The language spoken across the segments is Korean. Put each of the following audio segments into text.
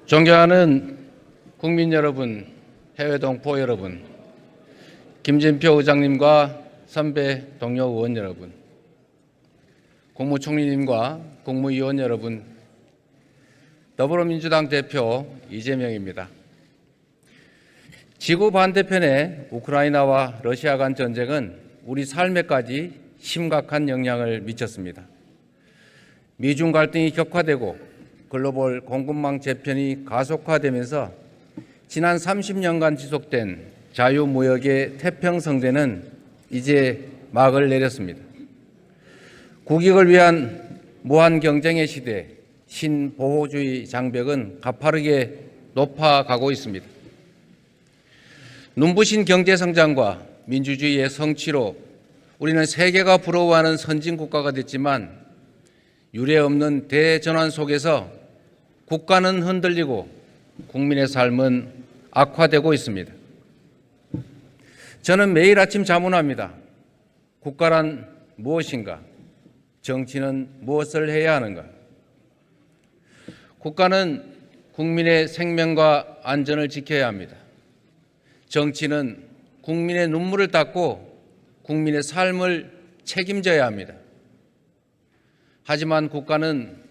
존경하는 국민 여러분, 해외 동포 여러분, 김진표 의장님과 선배 동료 의원 여러분, 국무총리님과 국무위원 여러분, 더불어민주당 대표 이재명입니다. 지구 반대편의 우크라이나와 러시아 간 전쟁은 우리 삶에까지 심각한 영향을 미쳤습니다. 미중 갈등이 격화되고 글로벌 공급망 재편이 가속화되면서 지난 30년간 지속된 자유무역의 태평성대는 이제 막을 내렸습니다. 국익을 위한 무한 경쟁의 시대, 신보호주의 장벽은 가파르게 높아가고 있습니다. 눈부신 경제성장과 민주주의의 성취로 우리는 세계가 부러워하는 선진국가가 됐지만 유례없는 대전환 속에서 국가는 흔들리고 국민의 삶은 악화되고 있습니다. 저는 매일 아침 자문합니다. 국가란 무엇인가? 정치는 무엇을 해야 하는가? 국가는 국민의 생명과 안전을 지켜야 합니다. 정치는 국민의 눈물을 닦고 국민의 삶을 책임져야 합니다. 하지만 국가는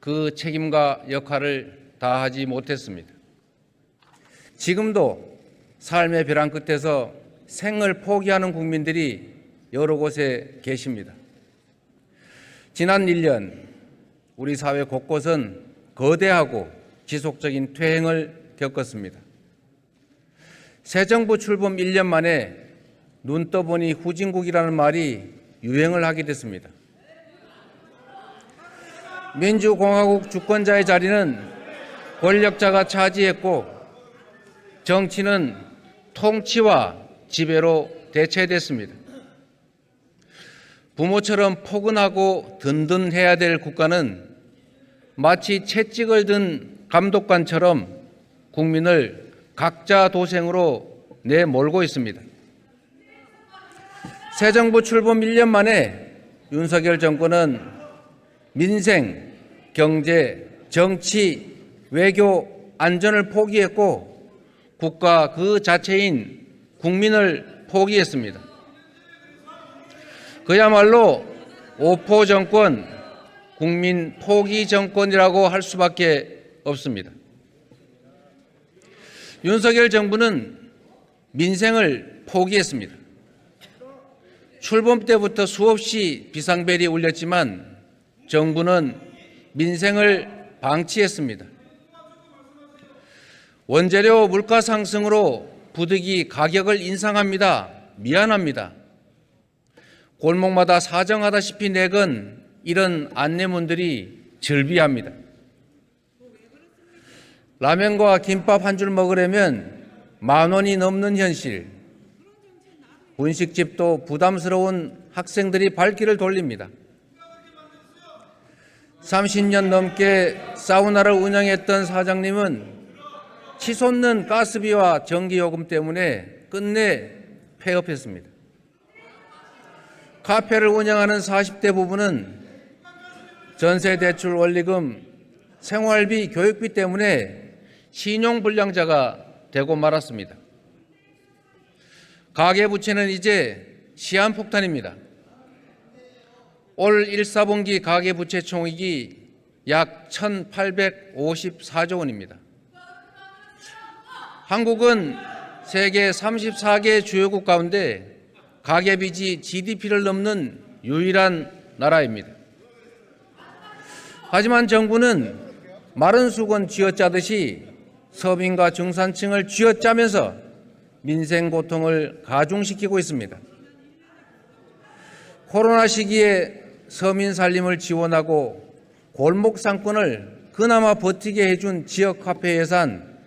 그 책임과 역할을 다하지 못했습니다. 지금도 삶의 벼랑 끝에서 생을 포기하는 국민들이 여러 곳에 계십니다. 지난 1년 우리 사회 곳곳은 거대하고 지속적인 퇴행을 겪었습니다. 새 정부 출범 1년 만에 눈 떠보니 후진국이라는 말이 유행을 하게 됐습니다. 민주공화국 주권자의 자리는 권력자가 차지했고 정치는 통치와 지배로 대체됐습니다. 부모처럼 포근하고 든든해야 될 국가는 마치 채찍을 든 감독관처럼 국민을 각자 도생으로 내몰고 있습니다. 새 정부 출범 1년 만에 윤석열 정권은 민생, 경제, 정치, 외교, 안전을 포기했고 국가 그 자체인 국민을 포기했습니다. 그야말로 오포 정권, 국민 포기 정권이라고 할 수밖에 없습니다. 윤석열 정부는 민생을 포기했습니다. 출범 때부터 수없이 비상벨이 울렸지만 정부는 민생을 방치했습니다. 원재료 물가 상승으로 부득이 가격을 인상합니다. 미안합니다. 골목마다 사정하다시피 내건 이런 안내문들이 즐비합니다. 라면과 김밥 한 줄 먹으려면 10,000원이 넘는 현실. 분식집도 부담스러운 학생들이 발길을 돌립니다. 30년 넘게 사우나를 운영했던 사장님은 치솟는 가스비와 전기요금 때문에 끝내 폐업했습니다. 카페를 운영하는 40대 부부는 전세대출 원리금, 생활비, 교육비 때문에 신용불량자가 되고 말았습니다. 가계부채는 이제 시한폭탄입니다. 올 1사분기 가계부채 총액이 약 1,854조 원입니다. 한국은 세계 34개 주요국 가운데 가계빚이 GDP를 넘는 유일한 나라입니다. 하지만 정부는 마른 수건 쥐어짜듯이 서민과 중산층을 쥐어짜면서 민생 고통을 가중시키고 있습니다. 코로나 시기에 서민 살림을 지원하고 골목 상권을 그나마 버티게 해준 지역 카페 예산,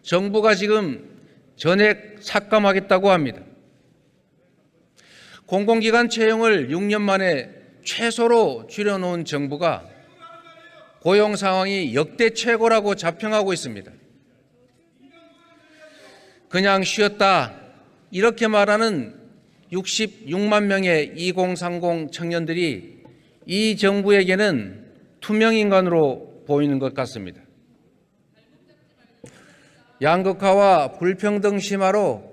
정부가 지금 전액 삭감하겠다고 합니다. 공공기관 채용을 6년 만에 최소로 줄여놓은 정부가 고용 상황이 역대 최고라고 자평하고 있습니다. 그냥 쉬었다 이렇게 말하는 66만 명의 2030 청년들이 이 정부에게는 투명인간으로 보이는 것 같습니다. 양극화와 불평등 심화로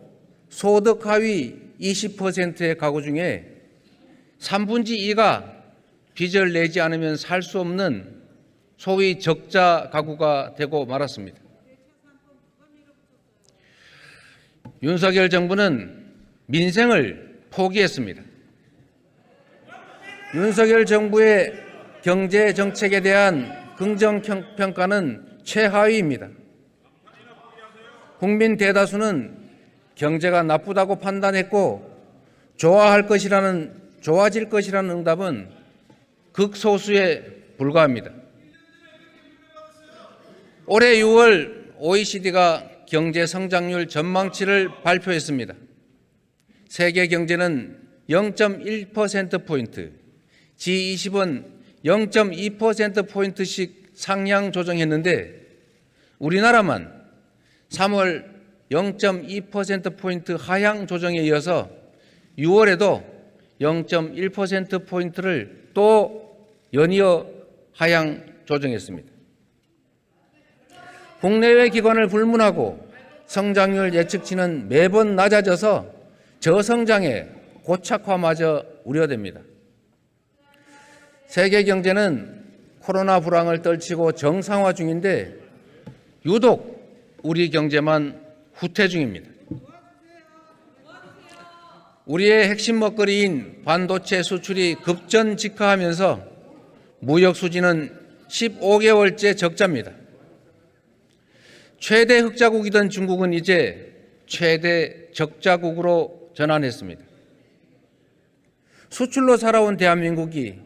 소득 하위 20%의 가구 중에 3분의 2가 빚을 내지 않으면 살 수 없는 소위 적자 가구가 되고 말았습니다. 윤석열 정부는 민생을 포기했습니다. 윤석열 정부의 경제 정책에 대한 긍정 평가는 최하위입니다. 국민 대다수는 경제가 나쁘다고 판단했고 좋아질 것이라는 응답은 극소수에 불과합니다. 올해 6월 OECD가 경제 성장률 전망치를 발표했습니다. 세계 경제는 0.1%포인트, G20은 0.2%포인트씩 상향 조정했는데 우리나라만 3월 0.2%포인트 하향 조정에 이어서 6월에도 0.1%포인트를 또 연이어 하향 조정했습니다. 국내외 기관을 불문하고 성장률 예측치는 매번 낮아져서 저성장의 고착화마저 우려됩니다. 세계 경제는 코로나 불황을 떨치고 정상화 중인데 유독 우리 경제만 후퇴 중입니다. 우리의 핵심 먹거리인 반도체 수출이 급전직하하면서 무역 수지는 15개월째 적자입니다. 최대 흑자국이던 중국은 이제 최대 적자국으로 전환했습니다. 수출로 살아온 대한민국이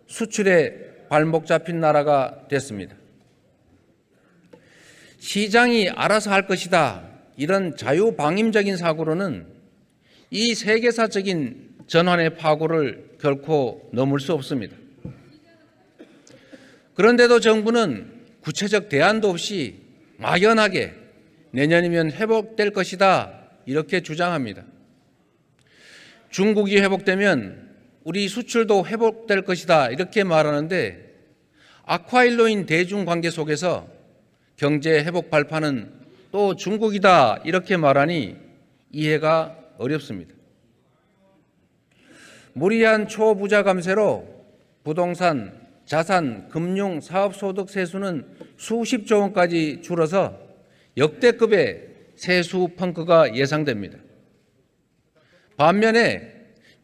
수출에 발목 잡힌 나라가 됐습니다. 시장이 알아서 할 것이다, 이런 자유방임적인 사고로는 이 세계사적인 전환의 파고를 결코 넘을 수 없습니다. 그런데도 정부는 구체적 대안도 없이 막연하게 내년이면 회복될 것이다, 이렇게 주장합니다. 중국이 회복되면 우리 수출도 회복될 것이다, 이렇게 말하는데 아쿠아일로인 대중관계 속에서 경제 회복 발판은 또 중국이다, 이렇게 말하니 이해가 어렵습니다. 무리한 초부자 감세로 부동산, 자산, 금융, 사업소득 세수는 수십조 원까지 줄어서 역대급의 세수 펑크가 예상됩니다. 반면에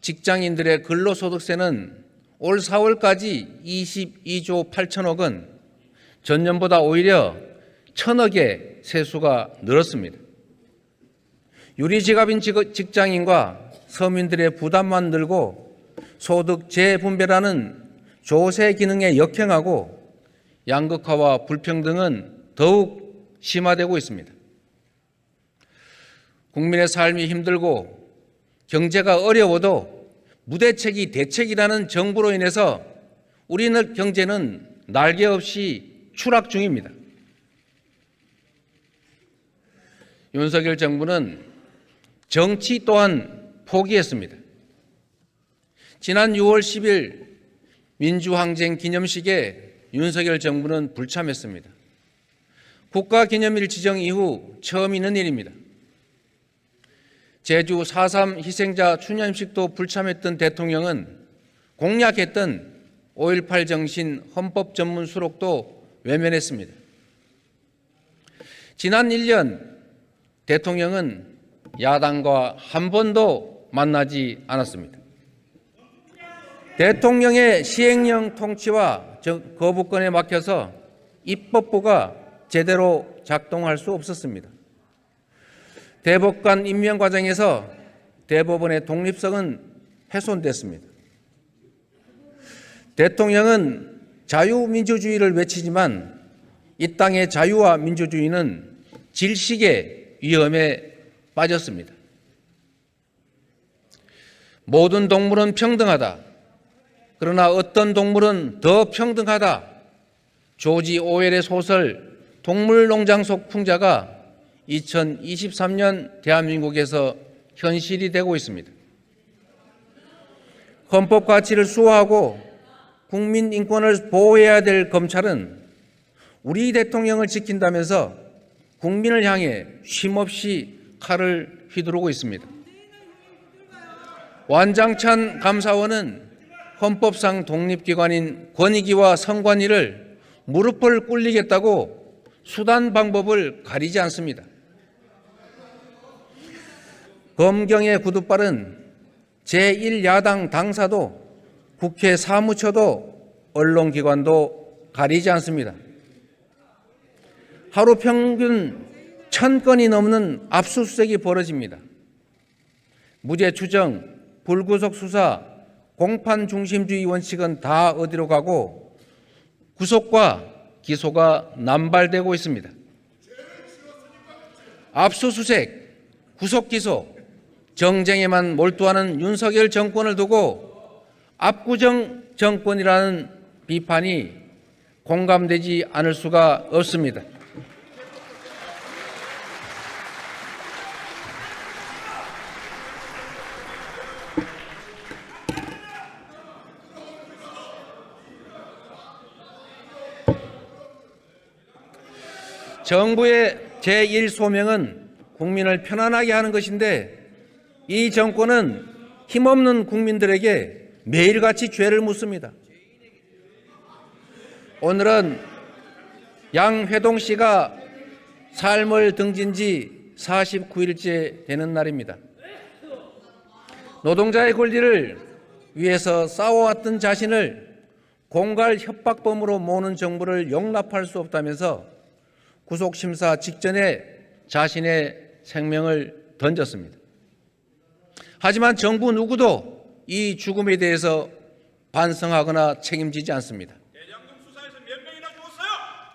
직장인들의 근로소득세는 올 4월까지 22조 8천억 원, 전년보다 오히려 1,000억의 세수가 늘었습니다. 유리지갑인 직장인과 서민들의 부담만 늘고 소득 재분배라는 조세 기능에 역행하고 양극화와 불평등은 더욱 심화되고 있습니다. 국민의 삶이 힘들고 경제가 어려워도 무대책이 대책이라는 정부로 인해서 우리는 경제는 날개 없이 추락 중입니다. 윤석열 정부는 정치 또한 포기했습니다. 지난 6월 10일 민주항쟁 기념식에 윤석열 정부는 불참했습니다. 국가기념일 지정 이후 처음 있는 일입니다. 제주 4.3 희생자 추념식도 불참했던 대통령은 공약했던 5.18 정신 헌법 전문 수록도 외면했습니다. 지난 1년 대통령은 야당과 한 번도 만나지 않았습니다. 대통령의 시행령 통치와 거부권에 막혀서 입법부가 제대로 작동할 수 없었습니다. 대법관 임명 과정에서 대법원의 독립성은 훼손됐습니다. 대통령은 자유민주주의를 외치지만 이 땅의 자유와 민주주의는 질식의 위험에 빠졌습니다. 모든 동물은 평등하다. 그러나 어떤 동물은 더 평등하다. 조지 오웰의 소설 동물농장 속 풍자가 2023년 대한민국에서 현실이 되고 있습니다. 헌법 가치를 수호하고 국민 인권을 보호해야 될 검찰은 우리 대통령을 지킨다면서 국민을 향해 쉼없이 칼을 휘두르고 있습니다. 완장찬 감사원은 헌법상 독립기관인 권익위와 선관위를 무릎을 꿇리겠다고 수단 방법을 가리지 않습니다. 검경의 구두발은 제1야당 당사도 국회 사무처도 언론기관도 가리지 않습니다. 하루 평균 1000건이 넘는 압수수색이 벌어집니다. 무죄 추정, 불구속 수사, 공판 중심주의 원칙은 다 어디로 가고 구속과 기소가 남발되고 있습니다. 압수수색, 구속 기소, 정쟁에만 몰두하는 윤석열 정권을 두고 압구정 정권이라는 비판이 공감되지 않을 수가 없습니다. 정부의 제1소명은 국민을 편안하게 하는 것인데 이 정권은 힘없는 국민들에게 매일같이 죄를 묻습니다. 오늘은 양회동 씨가 삶을 등진 지 49일째 되는 날입니다. 노동자의 권리를 위해서 싸워왔던 자신을 공갈 협박범으로 모는 정부를 용납할 수 없다면서 구속심사 직전에 자신의 생명을 던졌습니다. 하지만 정부 누구도 이 죽음에 대해서 반성하거나 책임지지 않습니다.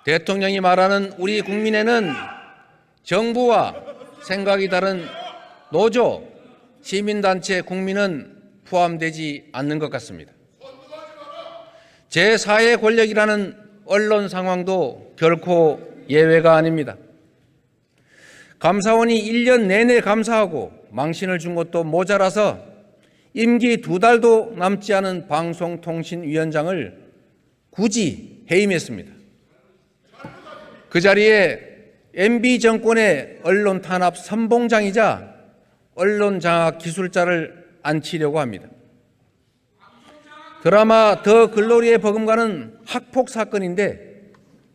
대통령이 말하는 우리 국민에는 정부와 생각이 다른 노조, 시민단체, 국민은 포함되지 않는 것 같습니다. 제4의 권력이라는 언론 상황도 결코 예외가 아닙니다. 감사원이 1년 내내 감사하고 망신을 준 것도 모자라서 임기 2달도 남지 않은 방송통신위원장을 굳이 해임했습니다. 그 자리에 MB 정권의 언론 탄압 선봉장이자 언론 장악 기술자를 앉히려고 합니다. 드라마 더 글로리에 버금가는 학폭 사건인데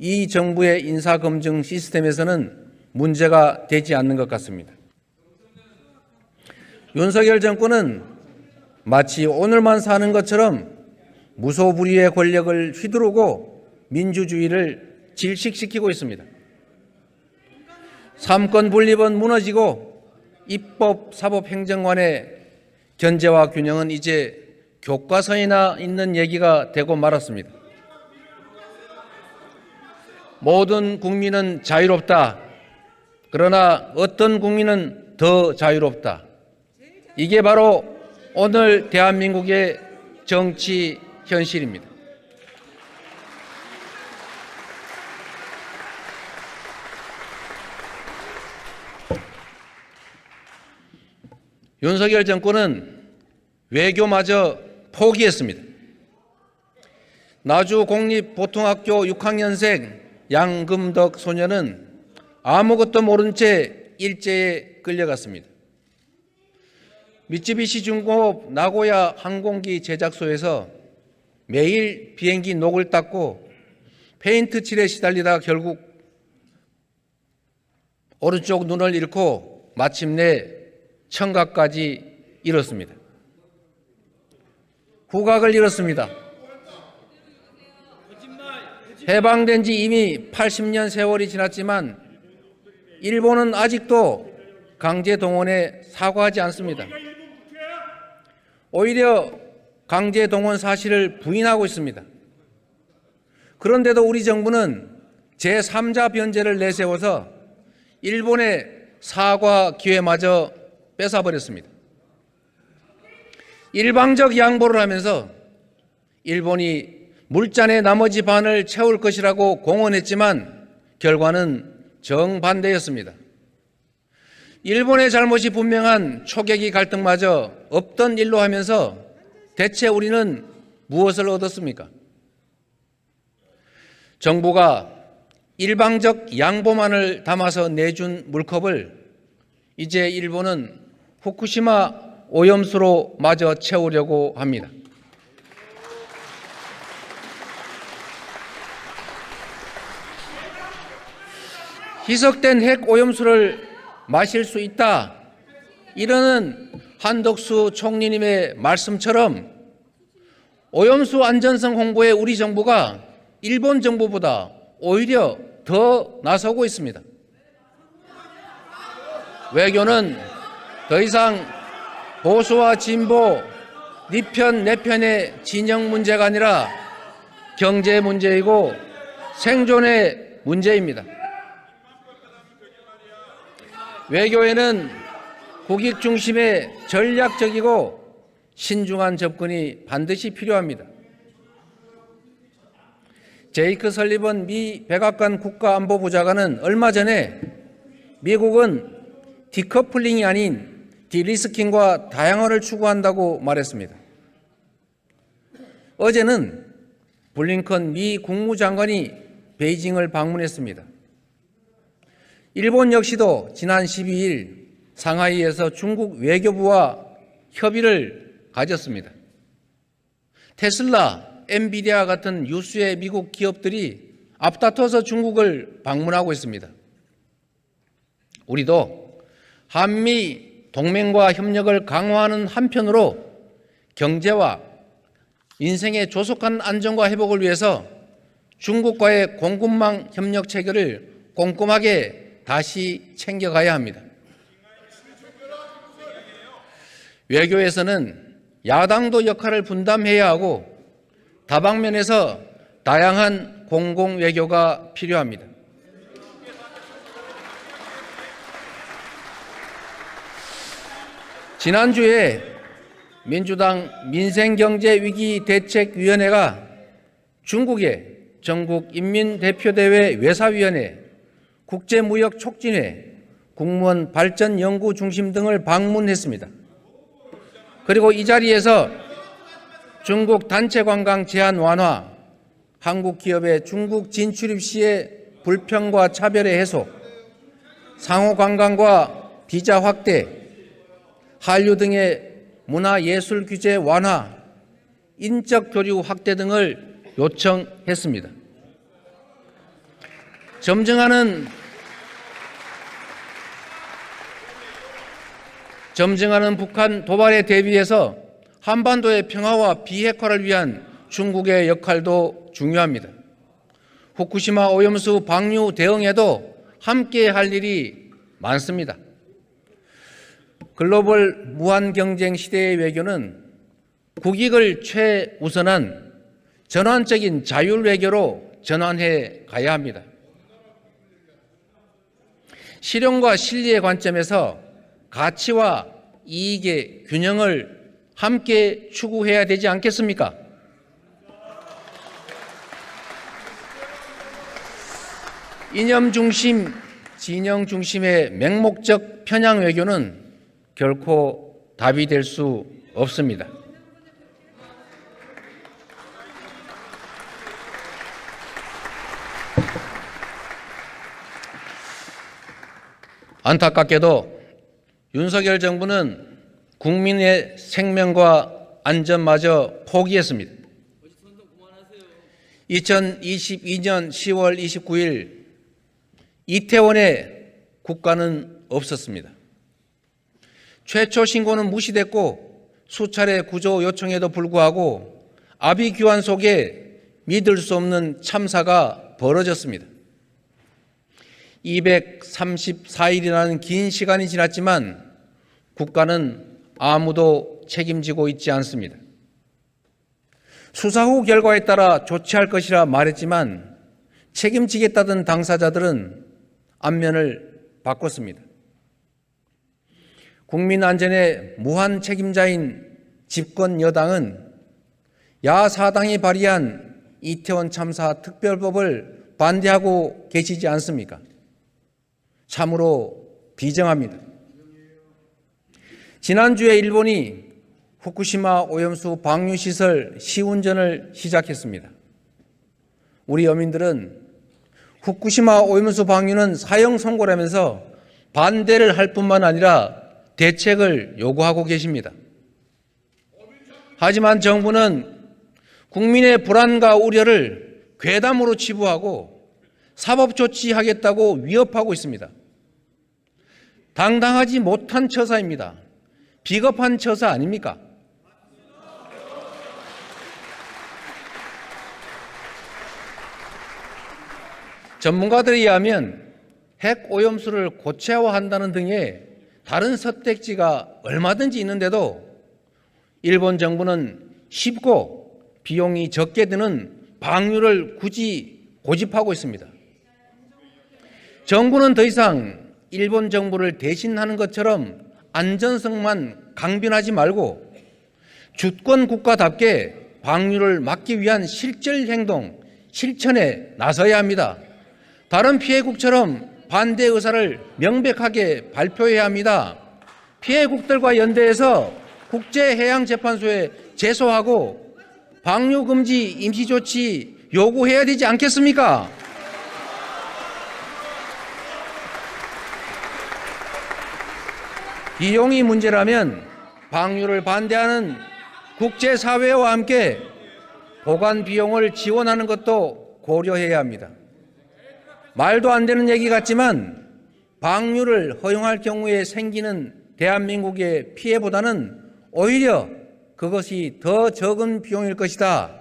이 정부의 인사검증 시스템에서는 문제가 되지 않는 것 같습니다. 윤석열 정권은 마치 오늘만 사는 것처럼 무소불위의 권력을 휘두르고 민주주의를 질식시키고 있습니다. 삼권 분립은 무너지고 입법, 사법, 행정 간의 견제와 균형은 이제 교과서에나 있는 얘기가 되고 말았습니다. 모든 국민은 자유롭다. 그러나 어떤 국민은 더 자유롭다. 이게 바로 오늘 대한민국의 정치 현실입니다. 윤석열 정권은 외교마저 포기했습니다. 나주 공립보통학교 6학년생 양금덕 소녀는 아무것도 모른 채 일제에 끌려갔습니다. 미쓰비시 중공업 나고야 항공기 제작소에서 매일 비행기 녹을 닦고 페인트 칠에 시달리다가 결국 오른쪽 눈을 잃고 마침내 청각까지 잃었습니다. 후각을 잃었습니다. 해방된 지 이미 80년 세월이 지났지만 일본은 아직도 강제동원에 사과하지 않습니다. 오히려 강제동원 사실을 부인하고 있습니다. 그런데도 우리 정부는 제3자 변제를 내세워서 일본의 사과 기회마저 뺏어버렸습니다. 일방적 양보를 하면서 일본이 물잔의 나머지 반을 채울 것이라고 공언했지만 결과는 정반대였습니다. 일본의 잘못이 분명한 초계기 갈등마저 없던 일로 하면서 대체 우리는 무엇을 얻었습니까? 정부가 일방적 양보만을 담아서 내준 물컵을 이제 일본은 후쿠시마 오염수로 마저 채우려고 합니다. 희석된 핵 오염수를 마실 수 있다, 이러는 한덕수 총리님의 말씀처럼 오염수 안전성 홍보에 우리 정부가 일본 정부보다 오히려 더 나서고 있습니다. 외교는 더 이상 보수와 진보, 네 편, 내 편의 진영 문제가 아니라 경제 문제이고 생존의 문제입니다. 외교에는 국익 중심의 전략적이고 신중한 접근이 반드시 필요합니다. 제이크 설리번 미 백악관 국가안보부장관은 얼마 전에 미국은 디커플링이 아닌 디리스킹과 다양화를 추구한다고 말했습니다. 어제는 블링컨 미 국무장관이 베이징을 방문했습니다. 일본 역시도 지난 12일 상하이에서 중국 외교부와 협의를 가졌습니다. 테슬라, 엔비디아 같은 유수의 미국 기업들이 앞다퉈서 중국을 방문하고 있습니다. 우리도 한미 동맹과 협력을 강화하는 한편으로 경제와 인생의 조속한 안정과 회복을 위해서 중국과의 공급망 협력 체계를 꼼꼼하게 다시 챙겨가야 합니다. 외교에서는 야당도 역할을 분담해야 하고 다방면에서 다양한 공공외교가 필요합니다. 지난주에 민주당 민생경제위기대책위원회가 중국의 전국인민대표대회 외사위원회, 국제무역촉진회, 국무원 발전연구중심 등을 방문했습니다. 그리고 이 자리에서 중국 단체관광 제한 완화, 한국 기업의 중국 진출입 시의 불평과 차별의 해소, 상호관광과 비자 확대, 한류 등의 문화예술 규제 완화, 인적 교류 확대 등을 요청했습니다. 점증하는 북한 도발에 대비해서 한반도의 평화와 비핵화를 위한 중국의 역할도 중요합니다. 후쿠시마 오염수 방류 대응에도 함께 할 일이 많습니다. 글로벌 무한경쟁 시대의 외교는 국익을 최우선한 전환적인 자율외교로 전환해 가야 합니다. 실용과 실리의 관점에서 가치와 이익의 균형을 함께 추구해야 되지 않겠습니까? 이념 중심, 진영 중심의 맹목적 편향 외교는 결코 답이 될 수 없습니다. 안타깝게도 윤석열 정부는 국민의 생명과 안전마저 포기했습니다. 2022년 10월 29일 이태원에 국가는 없었습니다. 최초 신고는 무시됐고 수차례 구조 요청에도 불구하고 아비규환 속에 믿을 수 없는 참사가 벌어졌습니다. 234일이라는 긴 시간이 지났지만 국가는 아무도 책임지고 있지 않습니다. 수사 후 결과에 따라 조치할 것이라 말했지만 책임지겠다던 당사자들은 안면을 바꿨습니다. 국민 안전의 무한 책임자인 집권 여당은 야사당이 발의한 이태원 참사 특별법을 반대하고 계시지 않습니까? 참으로 비정합니다. 지난주에 일본이 후쿠시마 오염수 방류시설 시운전을 시작했습니다. 우리 어민들은 후쿠시마 오염수 방류는 사형 선고라면서 반대를 할 뿐만 아니라 대책을 요구하고 계십니다. 하지만 정부는 국민의 불안과 우려를 괴담으로 치부하고 사법 조치하겠다고 위협하고 있습니다. 당당하지 못한 처사입니다. 비겁한 처사 아닙니까? 전문가들에 의하면 핵 오염수를 고체화한다는 등의 다른 선택지가 얼마든지 있는데도 일본 정부는 쉽고 비용이 적게 드는 방류를 굳이 고집하고 있습니다. 정부는 더 이상 일본 정부를 대신하는 것처럼 안전성만 강변하지 말고 주권 국가답게 방류를 막기 위한 실질 행동, 실천에 나서야 합니다. 다른 피해국처럼 반대 의사를 명백하게 발표해야 합니다. 피해국들과 연대해서 국제해양재판소에 제소하고 방류금지 임시조치 요구해야 되지 않겠습니까? 비용이 문제라면 방류를 반대하는 국제사회와 함께 보관 비용을 지원하는 것도 고려해야 합니다. 말도 안 되는 얘기 같지만 방류를 허용할 경우에 생기는 대한민국의 피해보다는 오히려 그것이 더 적은 비용일 것이다.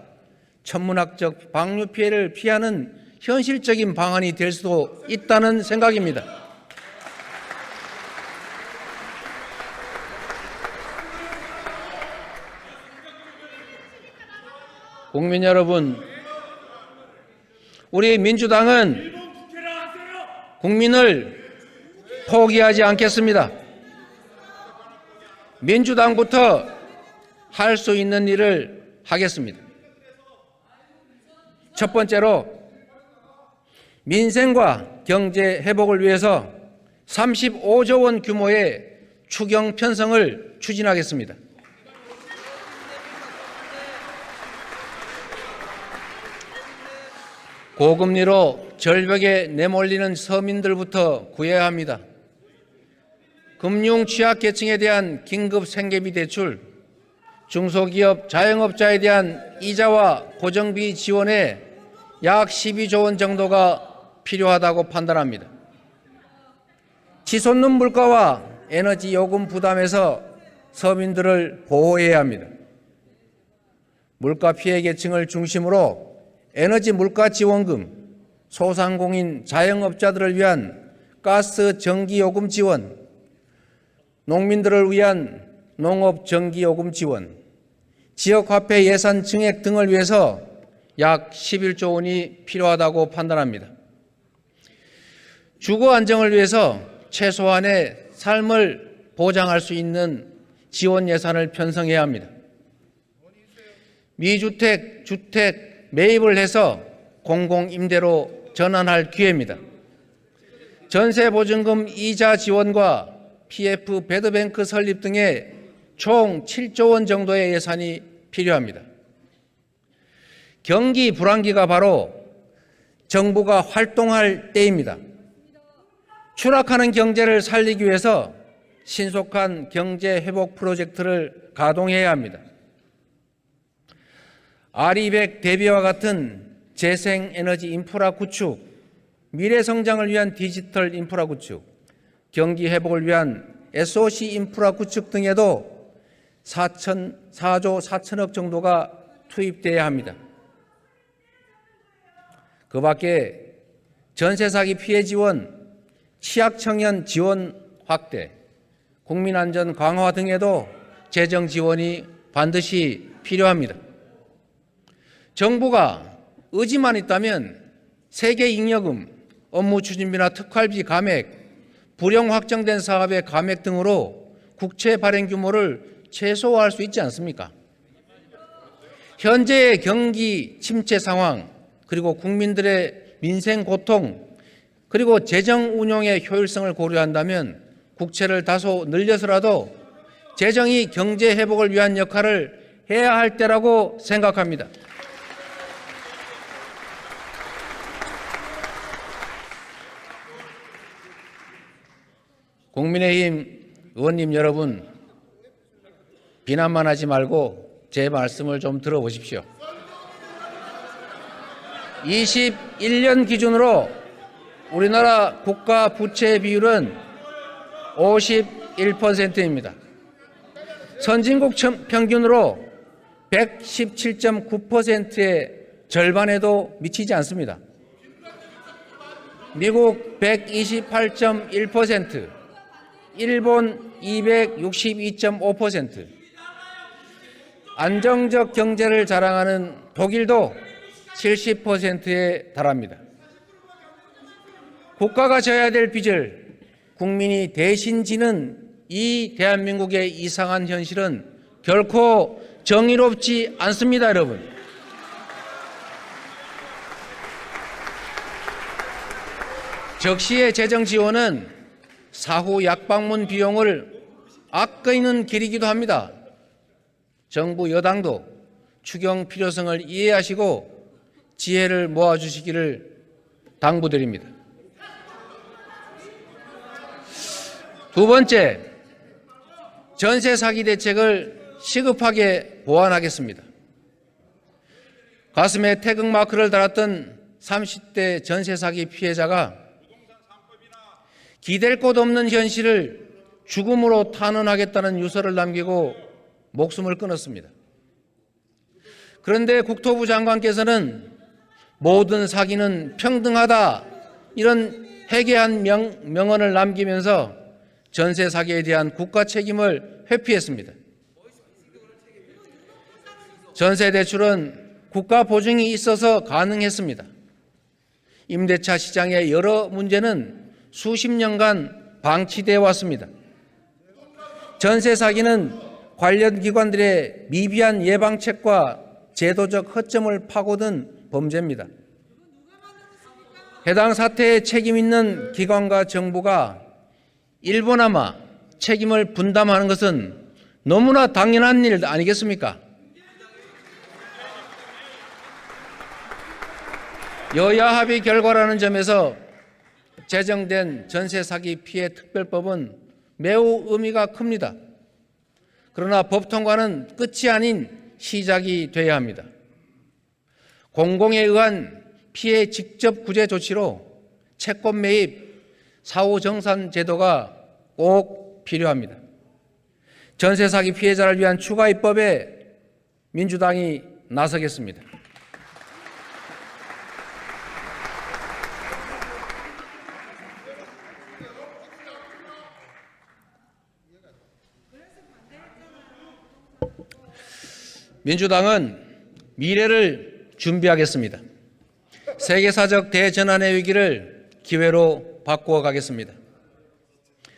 천문학적 방류 피해를 피하는 현실적인 방안이 될 수도 있다는 생각입니다. 국민 여러분, 우리 민주당은 국민을 포기하지 않겠습니다. 민주당부터 할 수 있는 일을 하겠습니다. 첫 번째로 민생과 경제 회복을 위해서 35조 원 규모의 추경 편성을 추진하겠습니다. 고금리로 절벽에 내몰리는 서민들부터 구해야 합니다. 금융 취약계층에 대한 긴급 생계비 대출, 중소기업 자영업자에 대한 이자와 고정비 지원에 약 12조 원 정도가 필요하다고 판단합니다. 치솟는 물가와 에너지 요금 부담에서 서민들을 보호해야 합니다. 물가 피해 계층을 중심으로 에너지 물가 지원금, 소상공인 자영업자들을 위한 가스 전기요금 지원, 농민들을 위한 농업 전기요금 지원, 지역화폐 예산 증액 등을 위해서 약 11조 원이 필요하다고 판단합니다. 주거 안정을 위해서 최소한의 삶을 보장할 수 있는 지원 예산을 편성해야 합니다. 미주택, 주택 매입을 해서 공공임대로 전환할 기회입니다. 전세보증금 이자 지원과 PF 배드뱅크 설립 등의 총 7조 원 정도의 예산이 필요합니다. 경기 불황기가 바로 정부가 활동할 때입니다. 추락하는 경제를 살리기 위해서 신속한 경제 회복 프로젝트를 가동해야 합니다. R200 대비와 같은 재생에너지 인프라 구축, 미래 성장을 위한 디지털 인프라 구축, 경기 회복을 위한 SOC 인프라 구축 등에도 4조 4천억 정도가 투입돼야 합니다. 그 밖에 전세 사기 피해 지원, 취약 청년 지원 확대, 국민안전 강화 등에도 재정 지원이 반드시 필요합니다. 정부가 의지만 있다면 세계잉여금, 업무추진비나 특활비 감액, 불용 확정된 사업의 감액 등으로 국채 발행 규모를 최소화할 수 있지 않습니까? 현재의 경기 침체 상황, 그리고 국민들의 민생 고통, 그리고 재정 운용의 효율성을 고려한다면 국채를 다소 늘려서라도 재정이 경제 회복을 위한 역할을 해야 할 때라고 생각합니다. 국민의힘 의원님 여러분, 비난만 하지 말고 제 말씀을 좀 들어보십시오. 21년 기준으로 우리나라 국가 부채 비율은 51%입니다. 선진국 평균으로 117.9%의 절반에도 미치지 않습니다. 미국 128.1%, 일본 262.5%, 안정적 경제를 자랑하는 독일도 70%에 달합니다. 국가가 져야 될 빚을 국민이 대신 지는 이 대한민국의 이상한 현실은 결코 정의롭지 않습니다, 여러분. 적시의 재정 지원은 사후 약방문 비용을 아끼는 길이기도 합니다. 정부 여당도 추경 필요성을 이해하시고 지혜를 모아주시기를 당부드립니다. 두 번째, 전세 사기 대책을 시급하게 보완하겠습니다. 가슴에 태극마크를 달았던 30대 전세 사기 피해자가 기댈 곳 없는 현실을 죽음으로 탄원하겠다는 유서를 남기고 목숨을 끊었습니다. 그런데 국토부 장관께서는 모든 사기는 평등하다, 이런 해괴한 명언을 남기면서 전세 사기에 대한 국가 책임을 회피했습니다. 전세 대출은 국가 보증이 있어서 가능했습니다. 임대차 시장의 여러 문제는 수십 년간 방치되어 왔습니다. 전세 사기는 관련 기관들의 미비한 예방책과 제도적 허점을 파고든 범죄입니다. 해당 사태에 책임 있는 기관과 정부가 일부나마 책임을 분담하는 것은 너무나 당연한 일 아니겠습니까? 여야 합의 결과라는 점에서 제정된 전세 사기 피해 특별법은 매우 의미가 큽니다. 그러나 법 통과는 끝이 아닌 시작이 되어야 합니다. 공공에 의한 피해 직접 구제 조치로 채권 매입, 사후 정산 제도가 꼭 필요합니다. 전세 사기 피해자를 위한 추가 입법에 민주당이 나서겠습니다. 민주당은 미래를 준비하겠습니다. 세계사적 대전환의 위기를 기회로 바꾸어 가겠습니다.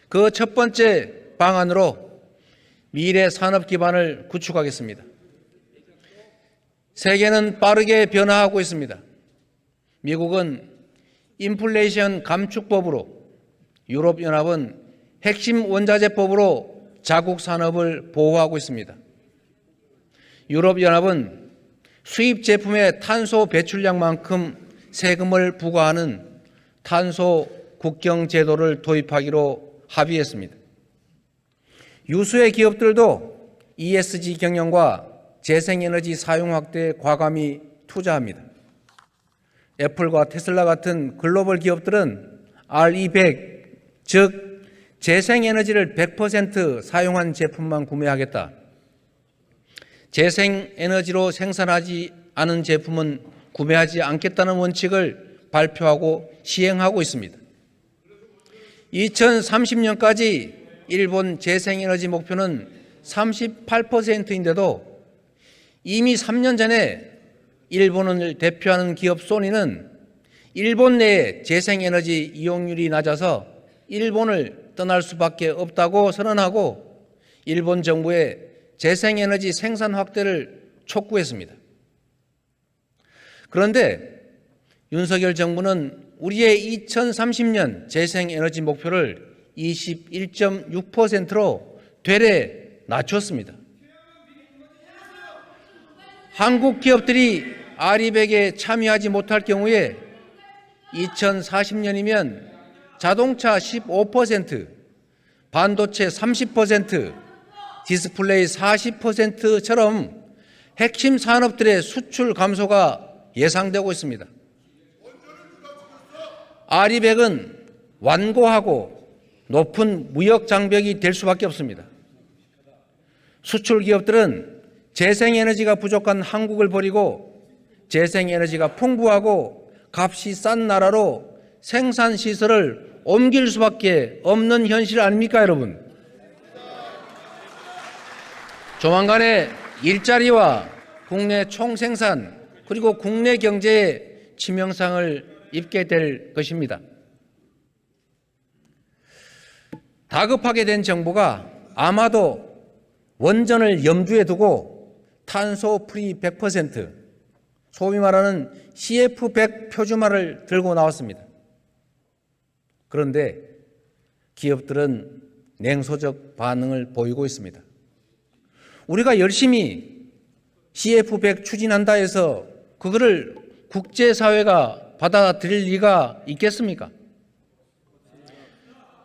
그 첫 번째 방안으로 미래 산업 기반을 구축하겠습니다. 세계는 빠르게 변화하고 있습니다. 미국은 인플레이션 감축법으로, 유럽연합은 핵심 원자재법으로 자국 산업을 보호하고 있습니다. 유럽연합은 수입 제품의 탄소 배출량만큼 세금을 부과하는 탄소 국경 제도를 도입하기로 합의했습니다. 유수의 기업들도 ESG 경영과 재생에너지 사용 확대에 과감히 투자합니다. 애플과 테슬라 같은 글로벌 기업들은 RE100, 즉 재생에너지를 100% 사용한 제품만 구매하겠다, 재생에너지로 생산하지 않은 제품은 구매하지 않겠다는 원칙을 발표하고 시행하고 있습니다. 2030년까지 일본 재생에너지 목표는 38%인데도 이미 3년 전에 일본을 대표하는 기업 소니는 일본 내에 재생에너지 이용률이 낮아서 일본을 떠날 수밖에 없다고 선언하고 일본 정부에 재생에너지 생산 확대를 촉구했습니다. 그런데 윤석열 정부는 우리의 2030년 재생에너지 목표를 21.6%로 되레 낮췄습니다. 한국 기업들이 RE100에 참여하지 못할 경우에 2040년이면 자동차 15%, 반도체 30%, 디스플레이 40%처럼 핵심 산업들의 수출 감소가 예상되고 있습니다. 아리백은 완고하고 높은 무역 장벽이 될 수밖에 없습니다. 수출 기업들은 재생에너지가 부족한 한국을 버리고 재생에너지가 풍부하고 값이 싼 나라로 생산시설을 옮길 수밖에 없는 현실 아닙니까, 여러분? 조만간에 일자리와 국내 총생산 그리고 국내 경제에 치명상을 입게 될 것입니다. 다급하게 된 정부가 아마도 원전을 염두에 두고 탄소 프리 100%, 소위 말하는 CF100 표준화를 들고 나왔습니다. 그런데 기업들은 냉소적 반응을 보이고 있습니다. 우리가 열심히 CF100 추진한다 해서 그거를 국제사회가 받아들일 리가 있겠습니까?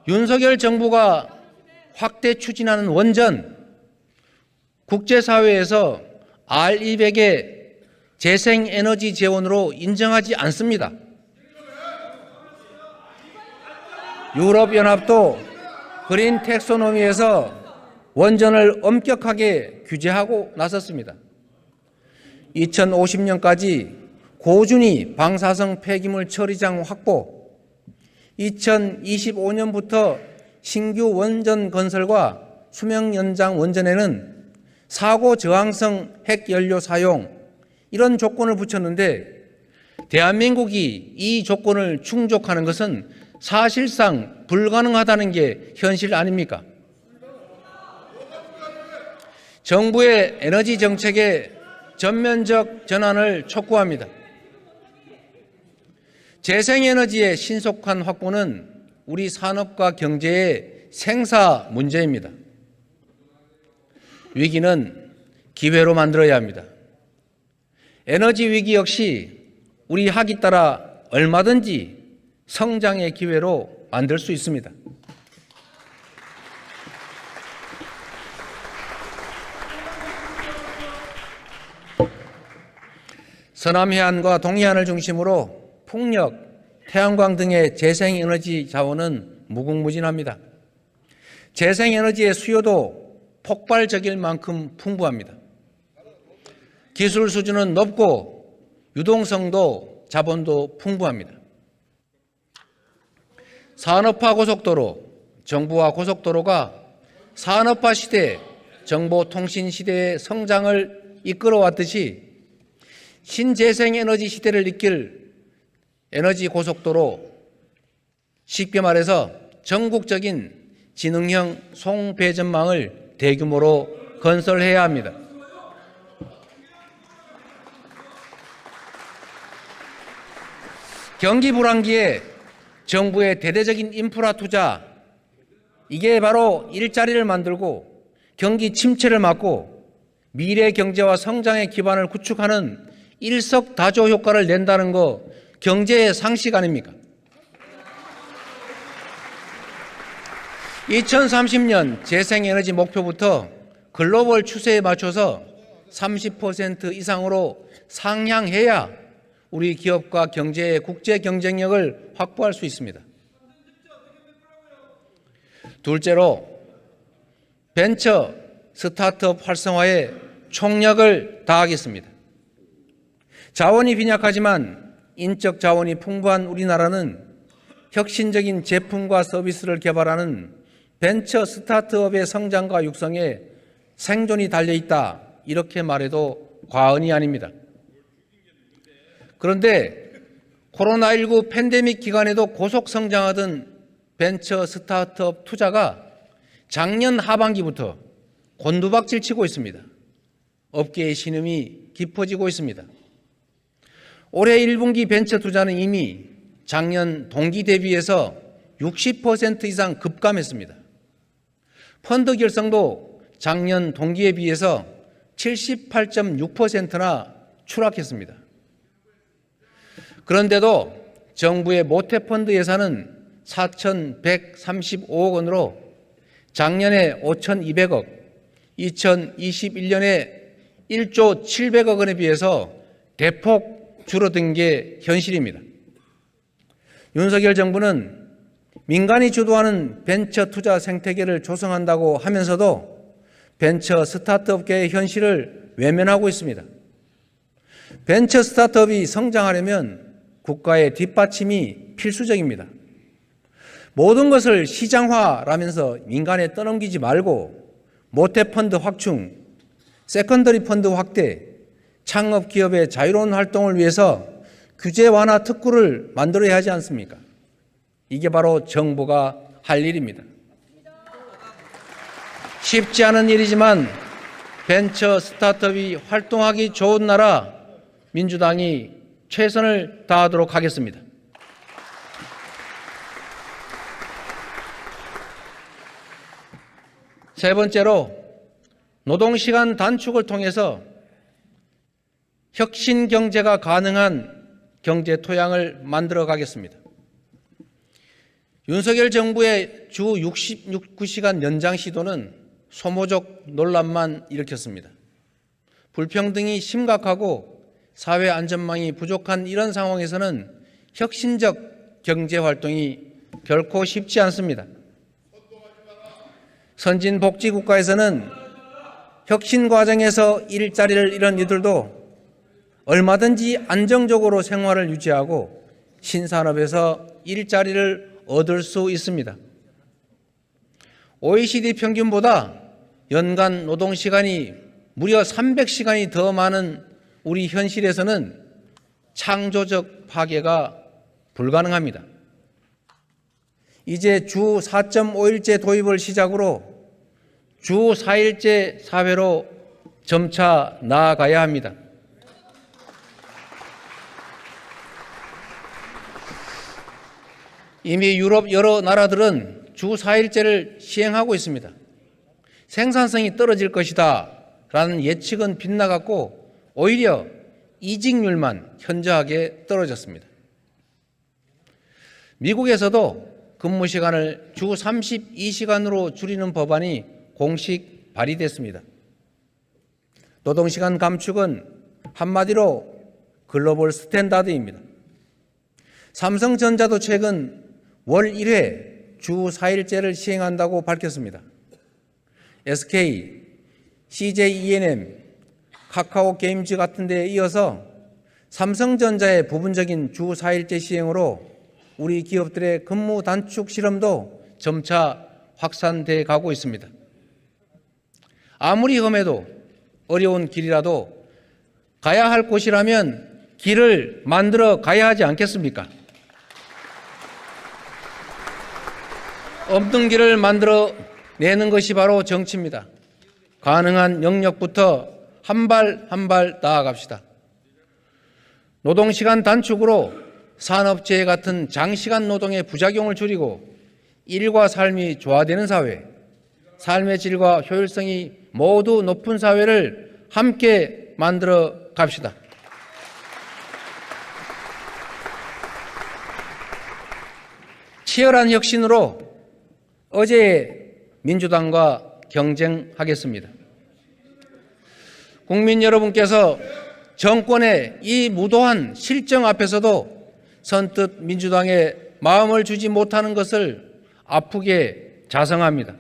윤석열 정부가 확대 추진하는 원전, 국제사회에서 R200의 재생에너지 재원으로 인정하지 않습니다. 유럽연합도 그린 텍소노미에서 원전을 엄격하게 규제하고 나섰습니다. 2050년까지 고준위 방사성 폐기물 처리장 확보, 2025년부터 신규 원전 건설과 수명 연장 원전에는 사고 저항성 핵연료 사용, 이런 조건을 붙였는데 대한민국이 이 조건을 충족하는 것은 사실상 불가능하다는 게 현실 아닙니까? 정부의 에너지 정책의 전면적 전환을 촉구합니다. 재생에너지의 신속한 확보는 우리 산업과 경제의 생사 문제입니다. 위기는 기회로 만들어야 합니다. 에너지 위기 역시 우리 학이 따라 얼마든지 성장의 기회로 만들 수 있습니다. 서남해안과 동해안을 중심으로 풍력, 태양광 등의 재생에너지 자원은 무궁무진합니다. 재생에너지의 수요도 폭발적일 만큼 풍부합니다. 기술 수준은 높고 유동성도 자본도 풍부합니다. 산업화 고속도로, 정부화 고속도로가 산업화 시대, 정보통신 시대의 성장을 이끌어왔듯이 신재생에너지 시대를 이끌 에너지 고속도로, 쉽게 말해서 전국적인 지능형 송배전망을 대규모로 건설해야 합니다. 경기 불황기에 정부의 대대적인 인프라 투자, 이게 바로 일자리를 만들고 경기 침체를 막고 미래 경제와 성장의 기반을 구축하는 일석다조 효과를 낸다는 거 경제의 상식 아닙니까? 2030년 재생에너지 목표부터 글로벌 추세에 맞춰서 30% 이상으로 상향해야 우리 기업과 경제의 국제 경쟁력을 확보할 수 있습니다. 둘째로 벤처 스타트업 활성화에 총력을 다하겠습니다. 자원이 빈약하지만 인적 자원이 풍부한 우리나라는 혁신적인 제품과 서비스를 개발하는 벤처 스타트업의 성장과 육성에 생존이 달려있다, 이렇게 말해도 과언이 아닙니다. 그런데 코로나19 팬데믹 기간에도 고속 성장하던 벤처 스타트업 투자가 작년 하반기부터 곤두박질 치고 있습니다. 업계의 신음이 깊어지고 있습니다. 올해 1분기 벤처 투자는 이미 작년 동기 대비해서 60% 이상 급감했습니다. 펀드 결성도 작년 동기에 비해서 78.6%나 추락했습니다. 그런데도 정부의 모태펀드 예산은 4,135억 원으로 작년에 5,200억, 2021년에 1조 700억 원에 비해서 대폭 줄어든 게 현실입니다. 윤석열 정부는 민간이 주도하는 벤처 투자 생태계를 조성한다고 하면서도 벤처 스타트업계의 현실을 외면하고 있습니다. 벤처 스타트업이 성장하려면 국가의 뒷받침이 필수적입니다. 모든 것을 시장화라면서 민간에 떠넘기지 말고 모태펀드 확충, 세컨더리 펀드 확대, 창업 기업의 자유로운 활동을 위해서 규제 완화 특구를 만들어야 하지 않습니까? 이게 바로 정부가 할 일입니다. 쉽지 않은 일이지만 벤처 스타트업이 활동하기 좋은 나라 민주당이 최선을 다하도록 하겠습니다. 세 번째로 노동시간 단축을 통해서 혁신 경제가 가능한 경제 토양을 만들어 가겠습니다. 윤석열 정부의 주 69시간 연장 시도는 소모적 논란만 일으켰습니다. 불평등이 심각하고 사회 안전망이 부족한 이런 상황에서는 혁신적 경제 활동이 결코 쉽지 않습니다. 선진복지국가에서는 혁신 과정에서 일자리를 잃은 이들도 얼마든지 안정적으로 생활을 유지하고 신산업에서 일자리를 얻을 수 있습니다. OECD 평균보다 연간 노동시간이 무려 300시간이 더 많은 우리 현실에서는 창조적 파괴가 불가능합니다. 이제 주 4.5일제 도입을 시작으로 주 4일제 사회로 점차 나아가야 합니다. 이미 유럽 여러 나라들은 주 4일제를 시행하고 있습니다. 생산성이 떨어질 것이다 라는 예측은 빗나갔고 오히려 이직률만 현저하게 떨어졌습니다. 미국에서도 근무 시간을 주 32시간으로 줄이는 법안이 공식 발의됐습니다. 노동시간 감축은 한마디로 글로벌 스탠다드입니다. 삼성전자도 최근 월 1회 주 4일제를 시행한다고 밝혔습니다. SK, CJ E&M, 카카오 게임즈 같은 데에 이어서 삼성전자의 부분적인 주 4일제 시행으로 우리 기업들의 근무 단축 실험도 점차 확산돼 가고 있습니다. 아무리 험해도 어려운 길이라도 가야 할 곳이라면 길을 만들어 가야 하지 않겠습니까? 없는 길을 만들어 내는 것이 바로 정치입니다. 가능한 영역부터 한 발 한 발 나아갑시다. 노동시간 단축으로 산업재해 같은 장시간 노동의 부작용을 줄이고 일과 삶이 조화되는 사회, 삶의 질과 효율성이 모두 높은 사회를 함께 만들어 갑시다. 치열한 혁신으로 어제의 민주당과 경쟁하겠습니다. 국민 여러분께서 정권의 이 무도한 실정 앞에서도 선뜻 민주당에 마음을 주지 못하는 것을 아프게 자성합니다.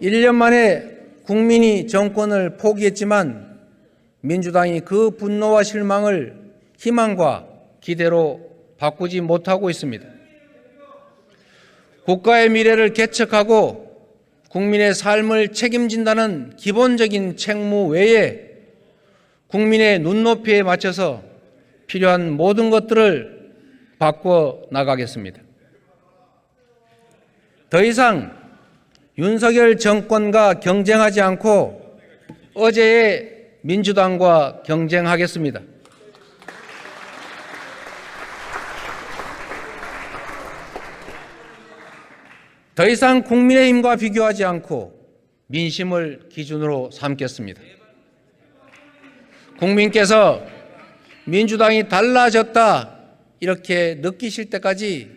1년 만에 국민이 정권을 포기했지만 민주당이 그 분노와 실망을 희망과 기대로 바꾸지 못하고 있습니다. 국가의 미래를 개척하고 국민의 삶을 책임진다는 기본적인 책무 외에 국민의 눈높이에 맞춰서 필요한 모든 것들을 바꿔 나가겠습니다. 더 이상 윤석열 정권과 경쟁하지 않고 어제의 민주당과 경쟁하겠습니다. 더 이상 국민의힘과 비교하지 않고 민심을 기준으로 삼겠습니다. 국민께서 민주당이 달라졌다 이렇게 느끼실 때까지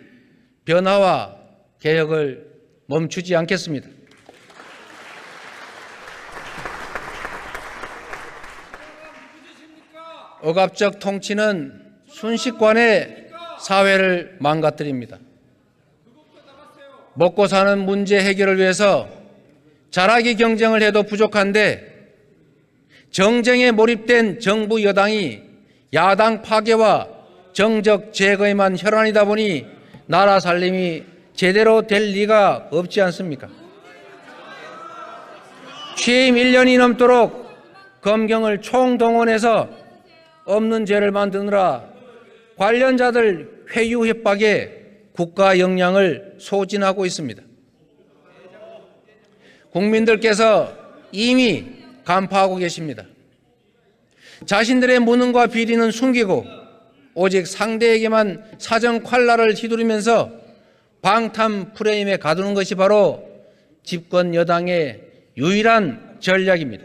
변화와 개혁을 멈추지 않겠습니다. 억압적 통치는 순식간에 사회를 망가뜨립니다. 먹고 사는 문제 해결을 위해서 잘하기 경쟁을 해도 부족한데 정쟁에 몰입된 정부 여당이 야당 파괴와 정적 제거에만 혈안이다 보니 나라 살림이 제대로 될 리가 없지 않습니까? 취임 1년이 넘도록 검경을 총동원해서 없는 죄를 만드느라 관련자들 회유 협박에 국가 역량을 소진하고 있습니다. 국민들께서 이미 간파하고 계십니다. 자신들의 무능과 비리는 숨기고 오직 상대에게만 사정 콸라를 휘두르면서 방탄 프레임에 가두는 것이 바로 집권 여당의 유일한 전략입니다.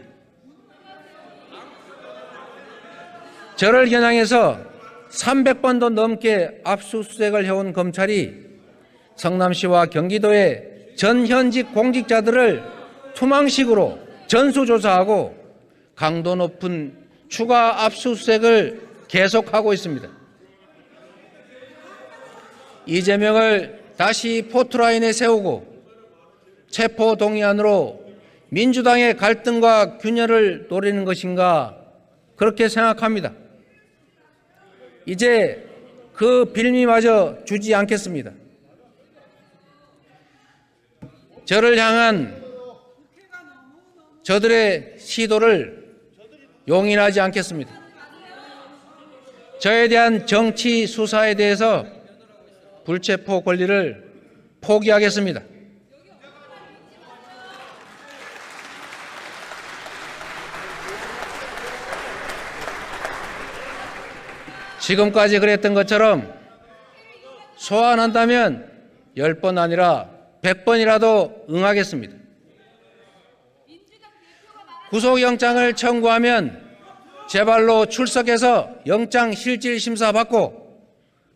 저를 겨냥해서 300번도 넘게 압수수색을 해온 검찰이 성남시와 경기도의 전 현직 공직자들을 투망식으로 전수조사하고 강도 높은 추가 압수수색을 계속하고 있습니다. 이재명을 다시 포트라인에 세우고 체포동의안으로 민주당의 갈등과 균열을 노리는 것인가 그렇게 생각합니다. 이제 그 빌미마저 주지 않겠습니다. 저를 향한 저들의 시도를 용인하지 않겠습니다. 저에 대한 정치 수사에 대해서 불체포 권리를 포기하겠습니다. 지금까지 그랬던 것처럼 소환한다면 10번 아니라 100번이라도 응하겠습니다. 구속영장을 청구하면 제 발로 출석해서 영장 실질 심사 받고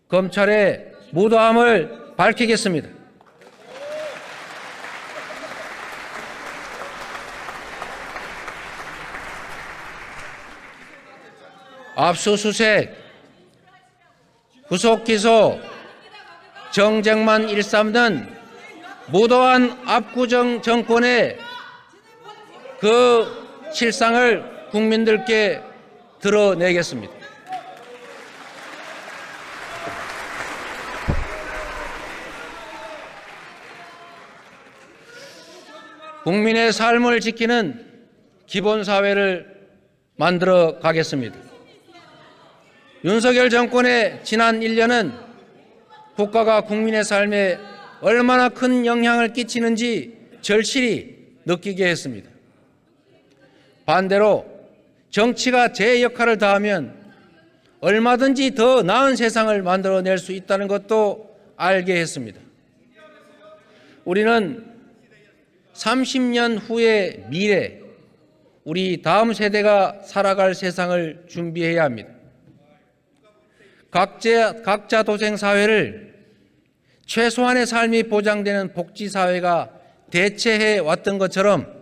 검찰의 무도함을 밝히겠습니다. 압수수색, 구속기소, 정쟁만 일삼는 무도한 압구정 정권의 그 실상을 국민들께 드러내겠습니다. 국민의 삶을 지키는 기본사회를 만들어 가겠습니다. 윤석열 정권의 지난 1년은 국가가 국민의 삶에 얼마나 큰 영향을 끼치는지 절실히 느끼게 했습니다. 반대로 정치가 제 역할을 다하면 얼마든지 더 나은 세상을 만들어낼 수 있다는 것도 알게 했습니다. 우리는 30년 후의 미래, 우리 다음 세대가 살아갈 세상을 준비해야 합니다. 각자 도생 사회를 최소한의 삶이 보장되는 복지사회가 대체해 왔던 것처럼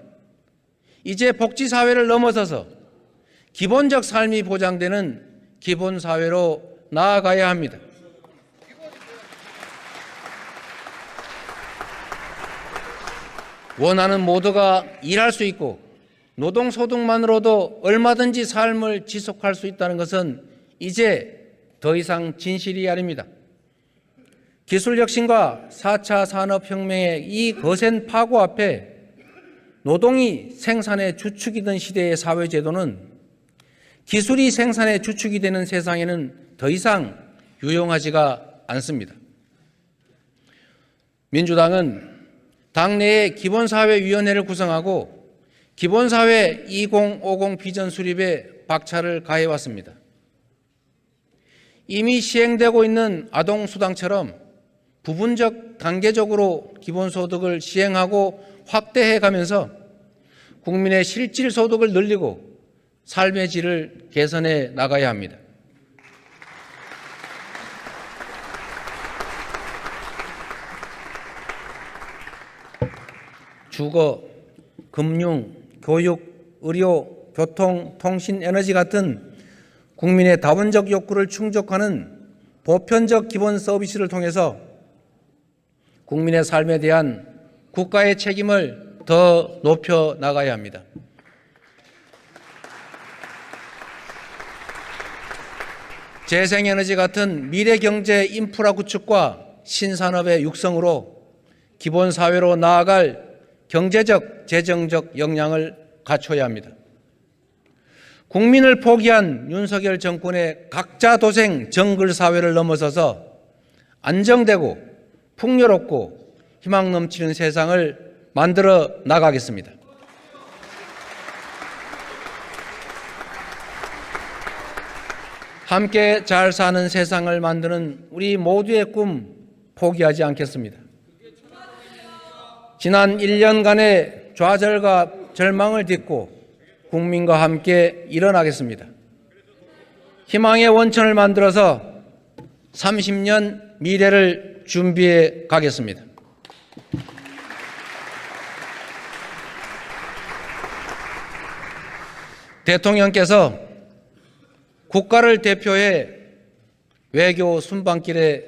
이제 복지사회를 넘어서서 기본적 삶이 보장되는 기본사회로 나아가야 합니다. 원하는 모두가 일할 수 있고 노동소득만으로도 얼마든지 삶을 지속할 수 있다는 것은 이제 더 이상 진실이 아닙니다. 기술혁신과 4차 산업혁명의 이 거센 파고 앞에 노동이 생산의 주축이던 시대의 사회제도는 기술이 생산의 주축이 되는 세상에는 더 이상 유용하지가 않습니다. 민주당은 당내에 기본사회위원회를 구성하고 기본사회 2050 비전 수립에 박차를 가해왔습니다. 이미 시행되고 있는 아동수당처럼 부분적 단계적으로 기본소득을 시행하고 확대해 가면서 국민의 실질 소득을 늘리고 삶의 질을 개선해 나가야 합니다. 주거, 금융, 교육, 의료, 교통, 통신, 에너지 같은 국민의 다원적 욕구를 충족하는 보편적 기본 서비스를 통해서 국민의 삶에 대한 국가의 책임을 더 높여 나가야 합니다. 재생에너지 같은 미래경제 인프라 구축과 신산업의 육성으로 기본사회로 나아갈 경제적, 재정적 역량을 갖춰야 합니다. 국민을 포기한 윤석열 정권의 각자 도생 정글사회를 넘어서서 안정되고 풍요롭고 희망 넘치는 세상을 만들어 나가겠습니다. 함께 잘 사는 세상을 만드는 우리 모두의 꿈 포기하지 않겠습니다. 지난 1년간의 좌절과 절망을 딛고 국민과 함께 일어나겠습니다. 희망의 원천을 만들어서 30년 미래를 준비해 가겠습니다. 대통령께서 국가를 대표해 외교 순방길에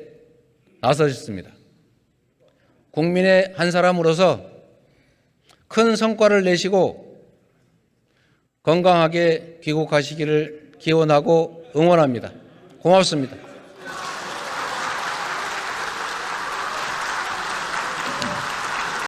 나서셨습니다. 국민의 한 사람으로서 큰 성과를 내시고 건강하게 귀국하시기를 기원하고 응원합니다. 고맙습니다.